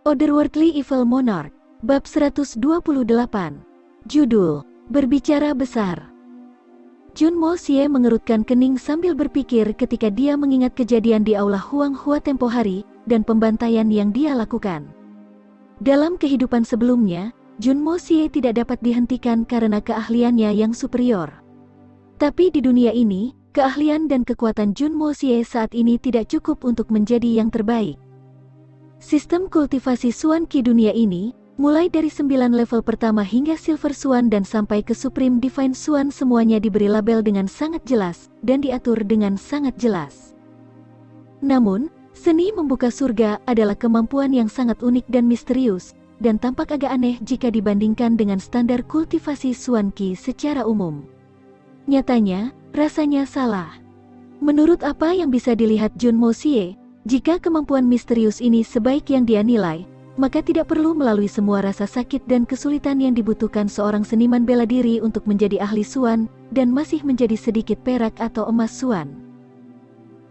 Otherworldly Evil Monarch, Bab 128. Judul, Berbicara Besar. Jun Mo Xie mengerutkan kening sambil berpikir ketika dia mengingat kejadian di Aula Huang Hua tempo hari, dan pembantaian yang dia lakukan. Dalam kehidupan sebelumnya, Jun Mo Xie tidak dapat dihentikan karena keahliannya yang superior. Tapi di dunia ini, keahlian dan kekuatan Jun Mo Xie saat ini tidak cukup untuk menjadi yang terbaik. Sistem kultivasi Xuan Qi dunia ini, mulai dari 9 level pertama hingga Silver Xuan dan sampai ke Supreme Divine Xuan, semuanya diberi label dengan sangat jelas, dan diatur dengan sangat jelas. Namun, seni membuka surga adalah kemampuan yang sangat unik dan misterius, dan tampak agak aneh jika dibandingkan dengan standar kultivasi Xuan Qi secara umum. Nyatanya, rasanya salah. Menurut apa yang bisa dilihat Jun Mo Xie, jika kemampuan misterius ini sebaik yang dia nilai, maka tidak perlu melalui semua rasa sakit dan kesulitan yang dibutuhkan seorang seniman bela diri untuk menjadi ahli Xuan, dan masih menjadi sedikit perak atau emas Xuan.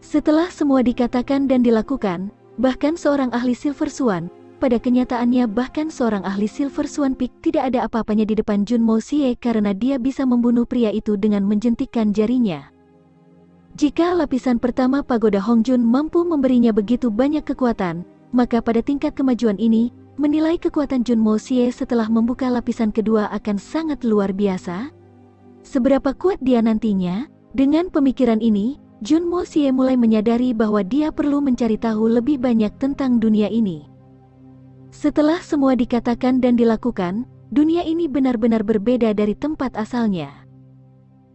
Setelah semua dikatakan dan dilakukan, bahkan seorang ahli Silver Xuan, pada kenyataannya bahkan seorang ahli Silver Xuan Peak tidak ada apa-apanya di depan Jun Mo Xie karena dia bisa membunuh pria itu dengan menjentikkan jarinya. Jika lapisan pertama pagoda Hong Jun mampu memberinya begitu banyak kekuatan, maka pada tingkat kemajuan ini, menilai kekuatan Jun Mo Xie setelah membuka lapisan kedua akan sangat luar biasa. Seberapa kuat dia nantinya? Dengan pemikiran ini, Jun Mo Xie mulai menyadari bahwa dia perlu mencari tahu lebih banyak tentang dunia ini. Setelah semua dikatakan dan dilakukan, dunia ini benar-benar berbeda dari tempat asalnya.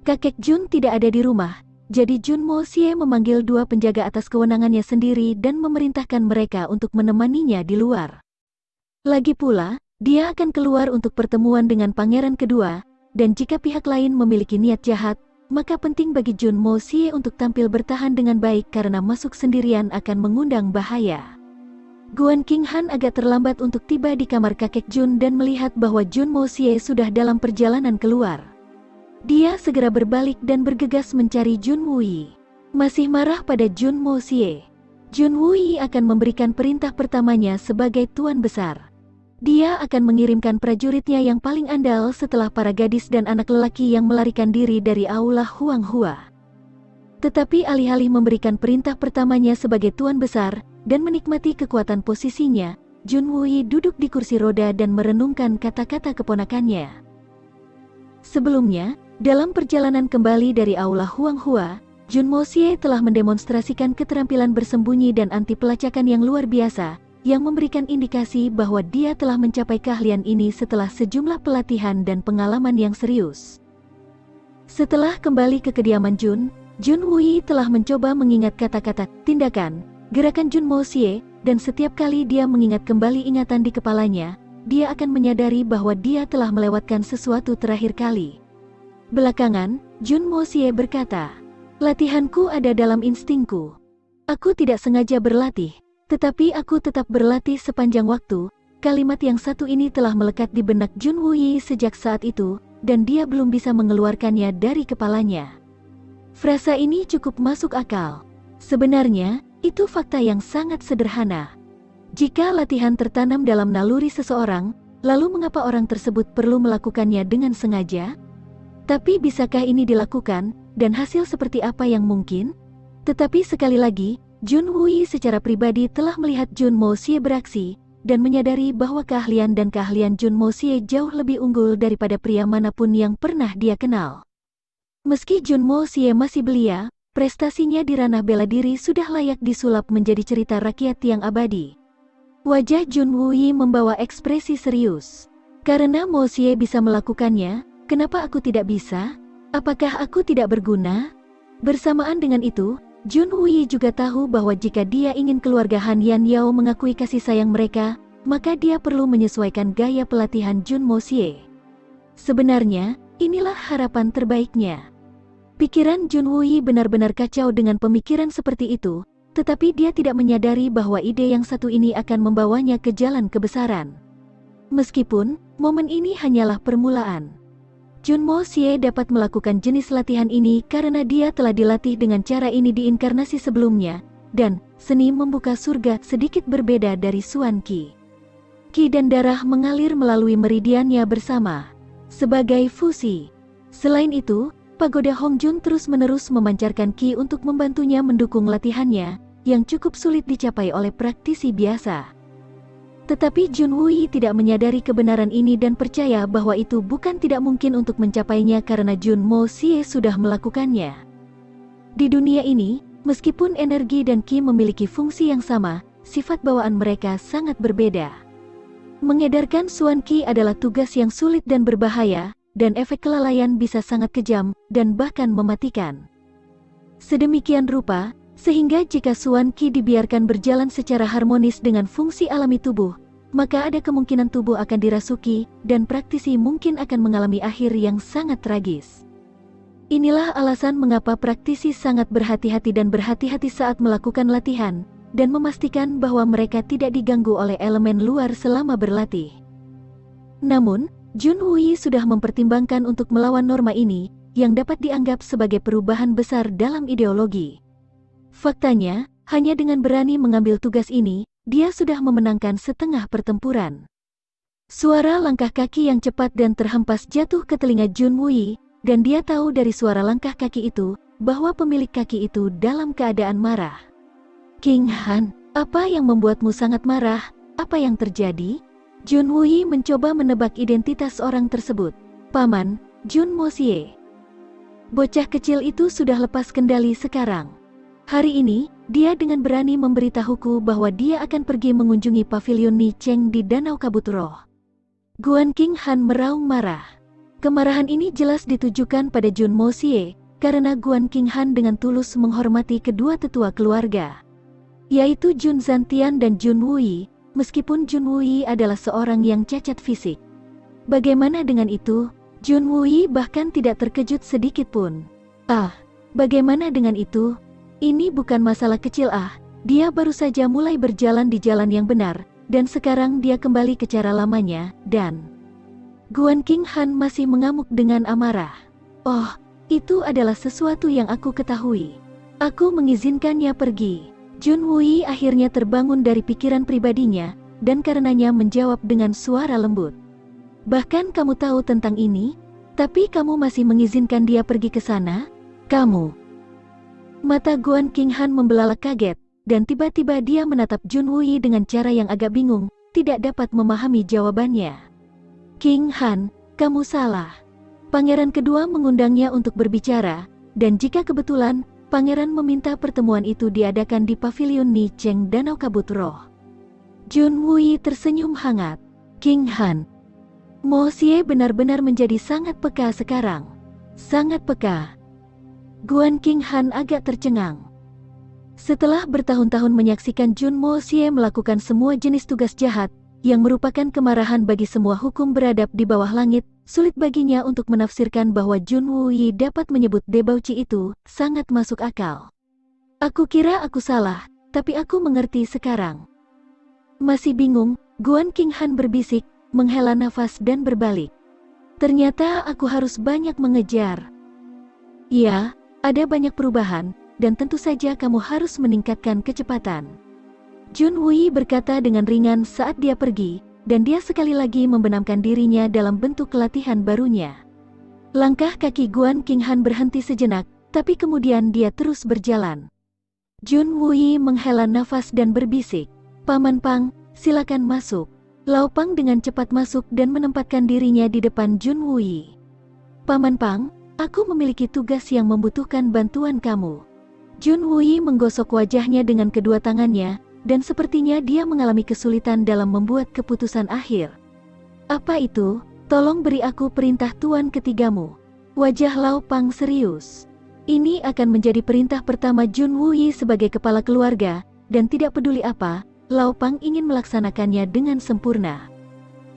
Kakek Jun tidak ada di rumah. Jadi Jun Mo Xie memanggil 2 penjaga atas kewenangannya sendiri dan memerintahkan mereka untuk menemaninya di luar. Lagi pula, dia akan keluar untuk pertemuan dengan pangeran kedua, dan jika pihak lain memiliki niat jahat, maka penting bagi Jun Mo Xie untuk tampil bertahan dengan baik karena masuk sendirian akan mengundang bahaya. Guan King Han agak terlambat untuk tiba di kamar kakek Jun dan melihat bahwa Jun Mo Xie sudah dalam perjalanan keluar. Dia segera berbalik dan bergegas mencari Jun Wui. Masih marah pada Jun Mo Xie, Jun Wui akan memberikan perintah pertamanya sebagai tuan besar. Dia akan mengirimkan prajuritnya yang paling andal setelah para gadis dan anak lelaki yang melarikan diri dari Aula Huang Hua. Tetapi alih-alih memberikan perintah pertamanya sebagai tuan besar dan menikmati kekuatan posisinya, Jun Wui duduk di kursi roda dan merenungkan kata-kata keponakannya. Sebelumnya, dalam perjalanan kembali dari Aula Huang Hua, Jun Mo Xie telah mendemonstrasikan keterampilan bersembunyi dan anti pelacakan yang luar biasa, yang memberikan indikasi bahwa dia telah mencapai keahlian ini setelah sejumlah pelatihan dan pengalaman yang serius. Setelah kembali ke kediaman Jun Wui telah mencoba mengingat kata-kata, tindakan, gerakan Jun Mo Xie, dan setiap kali dia mengingat kembali ingatan di kepalanya, dia akan menyadari bahwa dia telah melewatkan sesuatu terakhir kali. Belakangan, Jun Mo Xie berkata, latihanku ada dalam instingku. Aku tidak sengaja berlatih, tetapi aku tetap berlatih sepanjang waktu. Kalimat yang satu ini telah melekat di benak Jun Wui sejak saat itu, dan dia belum bisa mengeluarkannya dari kepalanya. Frasa ini cukup masuk akal. Sebenarnya, itu fakta yang sangat sederhana. Jika latihan tertanam dalam naluri seseorang, lalu mengapa orang tersebut perlu melakukannya dengan sengaja? Tapi bisakah ini dilakukan, dan hasil seperti apa yang mungkin? Tetapi sekali lagi, Jun Wui secara pribadi telah melihat Jun Mo Xie beraksi, dan menyadari bahwa keahlian Jun Mo Xie jauh lebih unggul daripada pria manapun yang pernah dia kenal. Meski Jun Mo Xie masih belia, prestasinya di ranah bela diri sudah layak disulap menjadi cerita rakyat yang abadi. Wajah Jun Wui membawa ekspresi serius. Karena Mo Xie bisa melakukannya, kenapa aku tidak bisa? Apakah aku tidak berguna? Bersamaan dengan itu, Jun Wui juga tahu bahwa jika dia ingin keluarga Han Yan Yao mengakui kasih sayang mereka, maka dia perlu menyesuaikan gaya pelatihan Jun Mo Xie. Sebenarnya, inilah harapan terbaiknya. Pikiran Jun Wui benar-benar kacau dengan pemikiran seperti itu, tetapi dia tidak menyadari bahwa ide yang satu ini akan membawanya ke jalan kebesaran. Meskipun, momen ini hanyalah permulaan. Jun Mo Xie dapat melakukan jenis latihan ini karena dia telah dilatih dengan cara ini di inkarnasi sebelumnya, dan seni membuka surga sedikit berbeda dari Xuan Qi. Qi dan darah mengalir melalui meridiannya bersama, sebagai fusi. Selain itu, Pagoda Hongjun terus-menerus memancarkan Qi untuk membantunya mendukung latihannya, yang cukup sulit dicapai oleh praktisi biasa. Tetapi Jun Wui tidak menyadari kebenaran ini dan percaya bahwa itu bukan tidak mungkin untuk mencapainya karena Jun Mo Xie sudah melakukannya. Di dunia ini, meskipun energi dan Qi memiliki fungsi yang sama, sifat bawaan mereka sangat berbeda. Mengedarkan Suan Qi adalah tugas yang sulit dan berbahaya, dan efek kelalaian bisa sangat kejam, dan bahkan mematikan. Sedemikian rupa, sehingga jika Suan Qi dibiarkan berjalan secara harmonis dengan fungsi alami tubuh, maka ada kemungkinan tubuh akan dirasuki, dan praktisi mungkin akan mengalami akhir yang sangat tragis. Inilah alasan mengapa praktisi sangat berhati-hati dan berhati-hati saat melakukan latihan, dan memastikan bahwa mereka tidak diganggu oleh elemen luar selama berlatih. Namun, Jun Wui sudah mempertimbangkan untuk melawan norma ini, yang dapat dianggap sebagai perubahan besar dalam ideologi. Faktanya, hanya dengan berani mengambil tugas ini, dia sudah memenangkan setengah pertempuran. Suara langkah kaki yang cepat dan terhempas jatuh ke telinga Jun Wui, dan dia tahu dari suara langkah kaki itu, bahwa pemilik kaki itu dalam keadaan marah. King Han, apa yang membuatmu sangat marah? Apa yang terjadi? Jun Wui mencoba menebak identitas orang tersebut. Paman, Jun Mo Xie. Bocah kecil itu sudah lepas kendali sekarang. Hari ini, dia dengan berani memberitahuku bahwa dia akan pergi mengunjungi pavilion Ni Cheng di Danau Kabut Roh. Guan King Han meraung marah. Kemarahan ini jelas ditujukan pada Jun Mo Xie, karena Guan King Han dengan tulus menghormati kedua tetua keluarga, yaitu Jun Zantian dan Jun Wui, meskipun Jun Wui adalah seorang yang cacat fisik. Bagaimana dengan itu? Jun Wui bahkan tidak terkejut sedikit pun. Bagaimana dengan itu? Ini bukan masalah kecil dia baru saja mulai berjalan di jalan yang benar, dan sekarang dia kembali ke cara lamanya, dan... Guan King Han masih mengamuk dengan amarah. Oh, itu adalah sesuatu yang aku ketahui. Aku mengizinkannya pergi. Jun Wui akhirnya terbangun dari pikiran pribadinya, dan karenanya menjawab dengan suara lembut. Bahkan kamu tahu tentang ini? Tapi kamu masih mengizinkan dia pergi ke sana? Kamu... Mata Guan King Han membelalak kaget, dan tiba-tiba dia menatap Jun Wui dengan cara yang agak bingung, tidak dapat memahami jawabannya. King Han, kamu salah. Pangeran kedua mengundangnya untuk berbicara, dan jika kebetulan, pangeran meminta pertemuan itu diadakan di pavilion Ni Cheng Danau Kabut Roh. Jun Wui tersenyum hangat. King Han, Mo Xie benar-benar menjadi sangat peka sekarang. Sangat peka. Guan King Han agak tercengang. Setelah bertahun-tahun menyaksikan Jun Mo Xie melakukan semua jenis tugas jahat, yang merupakan kemarahan bagi semua hukum beradab di bawah langit, sulit baginya untuk menafsirkan bahwa Jun Wui dapat menyebut debauci itu, sangat masuk akal. Aku kira aku salah, tapi aku mengerti sekarang. Masih bingung, Guan King Han berbisik, menghela nafas dan berbalik. Ternyata aku harus banyak mengejar. Ya, ada banyak perubahan, dan tentu saja kamu harus meningkatkan kecepatan. Jun Wui berkata dengan ringan saat dia pergi, dan dia sekali lagi membenamkan dirinya dalam bentuk latihan barunya. Langkah kaki Guan King Han berhenti sejenak, tapi kemudian dia terus berjalan. Jun Wui menghela nafas dan berbisik, Paman Pang, silakan masuk. Lao Pang dengan cepat masuk dan menempatkan dirinya di depan Jun Wui. Paman Pang, aku memiliki tugas yang membutuhkan bantuan kamu. Jun Wui menggosok wajahnya dengan kedua tangannya, dan sepertinya dia mengalami kesulitan dalam membuat keputusan akhir. Apa itu? Tolong beri aku perintah tuan ketigamu. Wajah Lao Pang serius. Ini akan menjadi perintah pertama Jun Wui sebagai kepala keluarga, dan tidak peduli apa, Lao Pang ingin melaksanakannya dengan sempurna.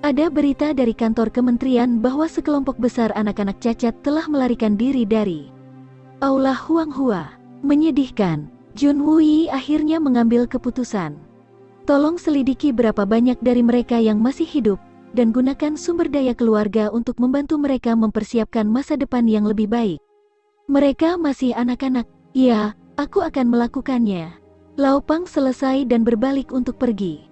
Ada berita dari kantor kementerian bahwa sekelompok besar anak-anak cacat telah melarikan diri dari Aula Huanghua. Menyedihkan. Jun Wui akhirnya mengambil keputusan. Tolong selidiki berapa banyak dari mereka yang masih hidup, dan gunakan sumber daya keluarga untuk membantu mereka mempersiapkan masa depan yang lebih baik. Mereka masih anak-anak. Ya, aku akan melakukannya. Lao Pang selesai dan berbalik untuk pergi.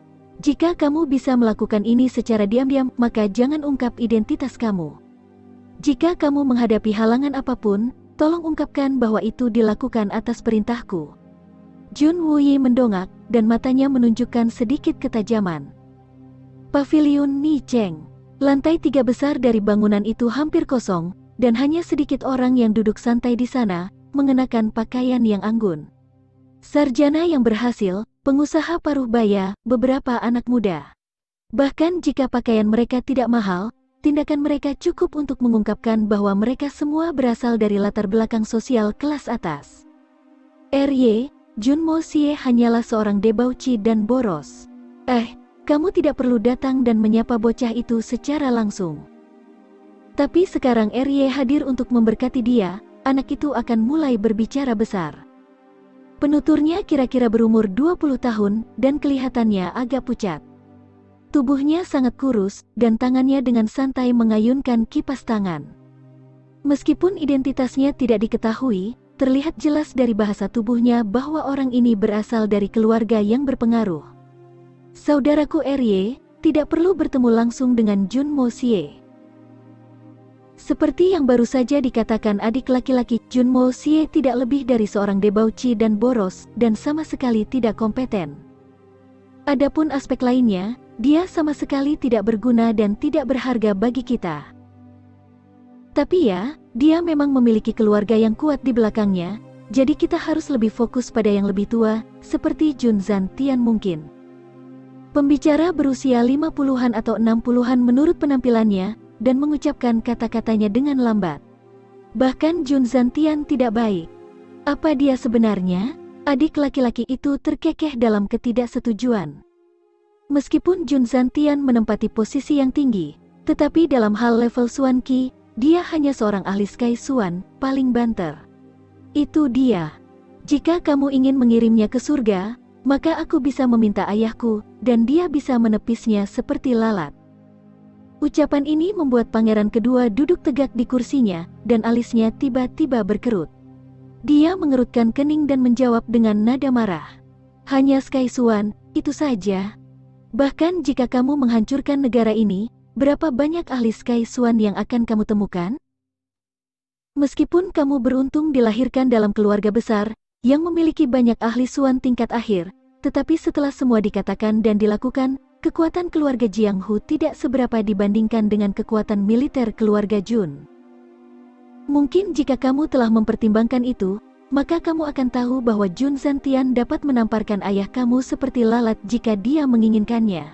Jika kamu bisa melakukan ini secara diam-diam, maka jangan ungkap identitas kamu. Jika kamu menghadapi halangan apapun, tolong ungkapkan bahwa itu dilakukan atas perintahku. Jun Wuyi mendongak, dan matanya menunjukkan sedikit ketajaman. Paviliun Ni Cheng. Lantai 3 besar dari bangunan itu hampir kosong, dan hanya sedikit orang yang duduk santai di sana, mengenakan pakaian yang anggun. Sarjana yang berhasil, pengusaha paruh baya, beberapa anak muda. Bahkan jika pakaian mereka tidak mahal, tindakan mereka cukup untuk mengungkapkan bahwa mereka semua berasal dari latar belakang sosial kelas atas. Junmo Xie hanyalah seorang debauci dan boros. Kamu tidak perlu datang dan menyapa bocah itu secara langsung. Tapi sekarang hadir untuk memberkati dia, anak itu akan mulai berbicara besar. Penuturnya kira-kira berumur 20 tahun, dan kelihatannya agak pucat. Tubuhnya sangat kurus, dan tangannya dengan santai mengayunkan kipas tangan. Meskipun identitasnya tidak diketahui, terlihat jelas dari bahasa tubuhnya bahwa orang ini berasal dari keluarga yang berpengaruh. Saudaraku tidak perlu bertemu langsung dengan Junmo Xie. Seperti yang baru saja dikatakan adik laki-laki, Junmo Xie tidak lebih dari seorang debauci dan boros, dan sama sekali tidak kompeten. Adapun aspek lainnya, dia sama sekali tidak berguna dan tidak berharga bagi kita. Tapi ya, dia memang memiliki keluarga yang kuat di belakangnya, jadi kita harus lebih fokus pada yang lebih tua, seperti Jun Zantian mungkin. Pembicara berusia 50-an atau 60-an menurut penampilannya, dan mengucapkan kata-katanya dengan lambat. Bahkan Jun Zantian tidak baik. Apa dia sebenarnya? Adik laki-laki itu terkekeh dalam ketidaksetujuan. Meskipun Jun Zantian menempati posisi yang tinggi, tetapi dalam hal level Suan Qi, dia hanya seorang ahli Sky Suan, paling banter. Itu dia. Jika kamu ingin mengirimnya ke surga, maka aku bisa meminta ayahku, dan dia bisa menepisnya seperti lalat. Ucapan ini membuat pangeran kedua duduk tegak di kursinya, dan alisnya tiba-tiba berkerut. Dia mengerutkan kening dan menjawab dengan nada marah. Hanya Sky Suan, itu saja. Bahkan jika kamu menghancurkan negara ini, berapa banyak ahli Sky Suan yang akan kamu temukan? Meskipun kamu beruntung dilahirkan dalam keluarga besar, yang memiliki banyak ahli Suan tingkat akhir, tetapi setelah semua dikatakan dan dilakukan, kekuatan keluarga Jiang Hu tidak seberapa dibandingkan dengan kekuatan militer keluarga Jun. Mungkin jika kamu telah mempertimbangkan itu, maka kamu akan tahu bahwa Jun Zantian dapat menamparkan ayah kamu seperti lalat jika dia menginginkannya.